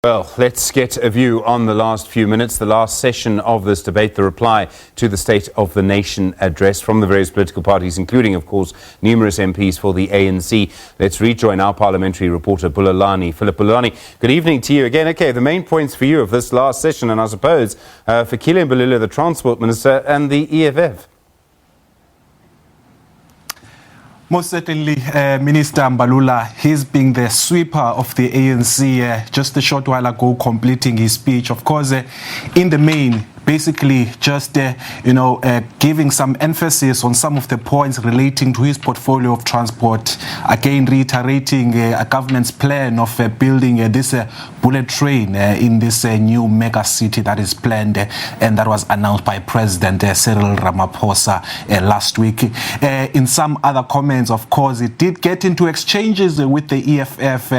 Well, let's get a view on the last few minutes, the last session of this debate, the reply to the State of the Nation address from the various political parties, including, of course, numerous MPs for the ANC. Let's rejoin our parliamentary reporter, Bulelani Phillip. Bulelani, good evening to you again. Okay, the main points for you of this last session, and I suppose for Fikile Mbalula, the Transport Minister, and the EFF. Most certainly, Minister Mbalula, he's being the sweeper of the ANC just a short while ago, completing his speech. Of course, in the main, basically just, giving some emphasis on some of the points relating to his portfolio of transport. Again, reiterating a government's plan of building this bullet train in this new mega city that is planned and that was announced by President Cyril Ramaphosa last week. In some other comments, of course, it did get into exchanges with the EFF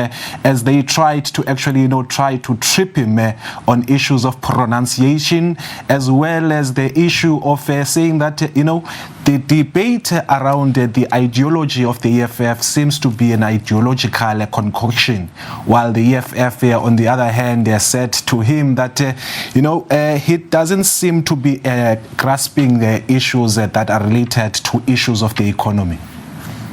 as they tried to actually, try to trip him on issues of pronunciation, as well as the issue of saying that, the debate around the ideology of the EFF seems to be an ideological concoction, while the EFF, on the other hand, said to him that, he doesn't seem to be grasping the issues that are related to issues of the economy.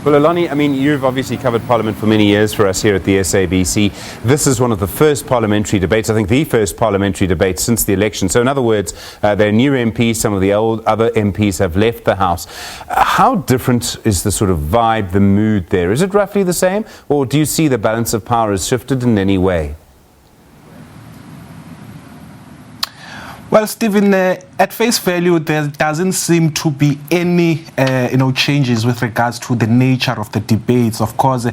Well, Alani, you've obviously covered Parliament for many years for us here at the SABC. This is one of the first parliamentary debates, I think the first parliamentary debate since the election. So in other words, they're new MPs, some of the other MPs have left the House. How different is the sort of vibe, the mood there? Is it roughly the same, or do you see the balance of power has shifted in any way? Well, Stephen, at face value, there doesn't seem to be any, changes with regards to the nature of the debates. Of course,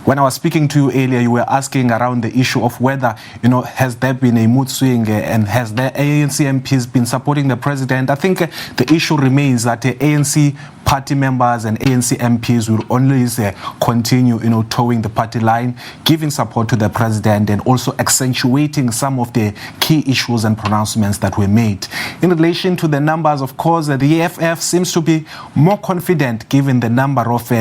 when I was speaking to you earlier, you were asking around the issue of whether, has there been a mood swing and has the ANC MPs been supporting the president? I think the issue remains that the ANC party members and ANC MPs will always continue, towing the party line, giving support to the president, and also accentuating some of the key issues and pronouncements that were made. In relation to the numbers, of course, the EFF seems to be more confident given the number of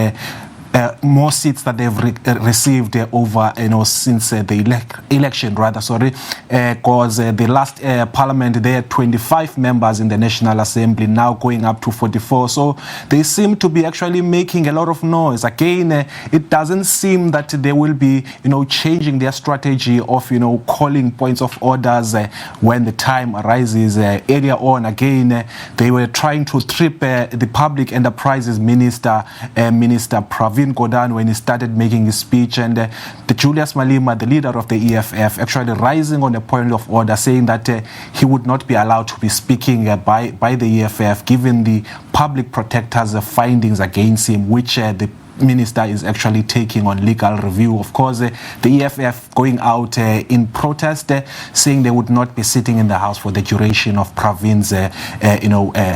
more seats that they've received over, since the election, because the last parliament, they had 25 members in the National Assembly, now going up to 44. So they seem to be actually making a lot of noise. Again, it doesn't seem that they will be, changing their strategy of, calling points of orders when the time arises. Earlier on, again, they were trying to trip the Public Enterprises Minister, Minister Pravin Gordhan, when he started making his speech, and the Julius Malema, the leader of the EFF, actually rising on a point of order, saying that he would not be allowed to be speaking by the EFF, given the public protector's findings against him, which the minister is actually taking on legal review. Of course, the EFF going out in protest, saying they would not be sitting in the House for the duration of Pravin's,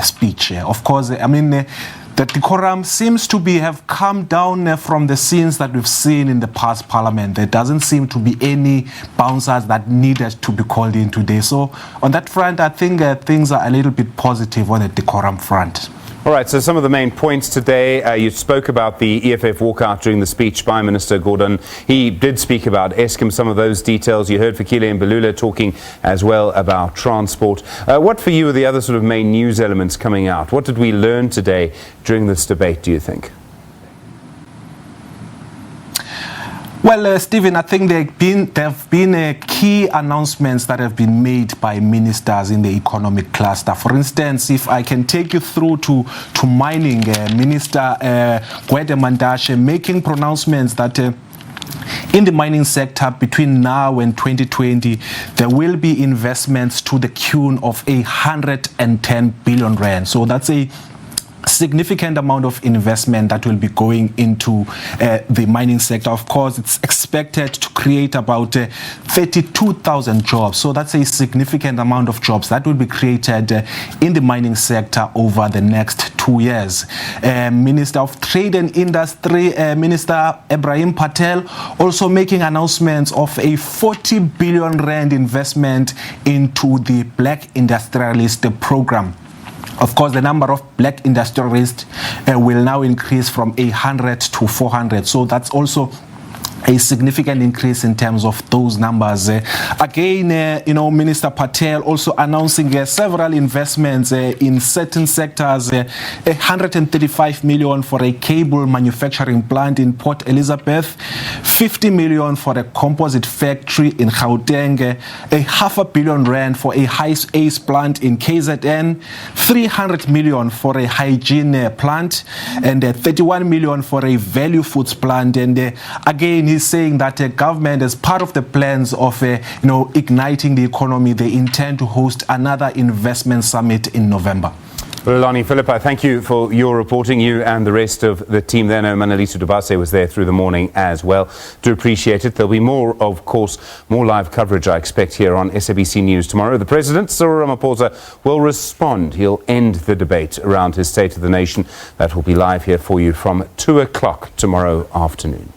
speech. Of course, the decorum seems to have come down from the scenes that we've seen in the past parliament. There doesn't seem to be any bouncers that needed to be called in today. So on that front, I think things are a little bit positive on the decorum front. All right, so some of the main points today, you spoke about the EFF walkout during the speech by Minister Gordhan. He did speak about Eskom, some of those details. You heard Fikile Mbalula talking as well about transport. What for you are the other sort of main news elements coming out? What did we learn today during this debate, do you think? Well, Stephen, I think there have been key announcements that have been made by ministers in the economic cluster. For instance, if I can take you through to mining, Minister Gwede Mantashe making pronouncements that in the mining sector between now and 2020, there will be investments to the tune of 110 billion rand. So that's a significant amount of investment that will be going into the mining sector. Of course, it's expected to create about 32,000 jobs. So that's a significant amount of jobs that will be created in the mining sector over the next 2 years. Minister of Trade and Industry, Minister Ibrahim Patel, also making announcements of a 40 billion rand investment into the Black Industrialist program. Of course, the number of black industrialists will now increase from 100 to 400. So that's also a significant increase in terms of those numbers. Again, Minister Patel also announcing several investments in certain sectors, 135 million for a cable manufacturing plant in Port Elizabeth, 50 million for a composite factory in Gauteng, a R500 million for a high-ACE plant in KZN, 300 million for a hygiene plant, and 31 million for a value foods plant. And again, he's saying that the government, as part of the plans of igniting the economy, they intend to host another investment summit in November. Bulelani Phillip, I thank you for your reporting, you and the rest of the team there. No, Manaliso Dubase was there through the morning as well. Do appreciate it. There'll be more, of course, more live coverage, I expect, here on SABC News tomorrow. The President, Cyril Ramaphosa, will respond. He'll end the debate around his State of the Nation. That will be live here for you from 2 o'clock tomorrow afternoon.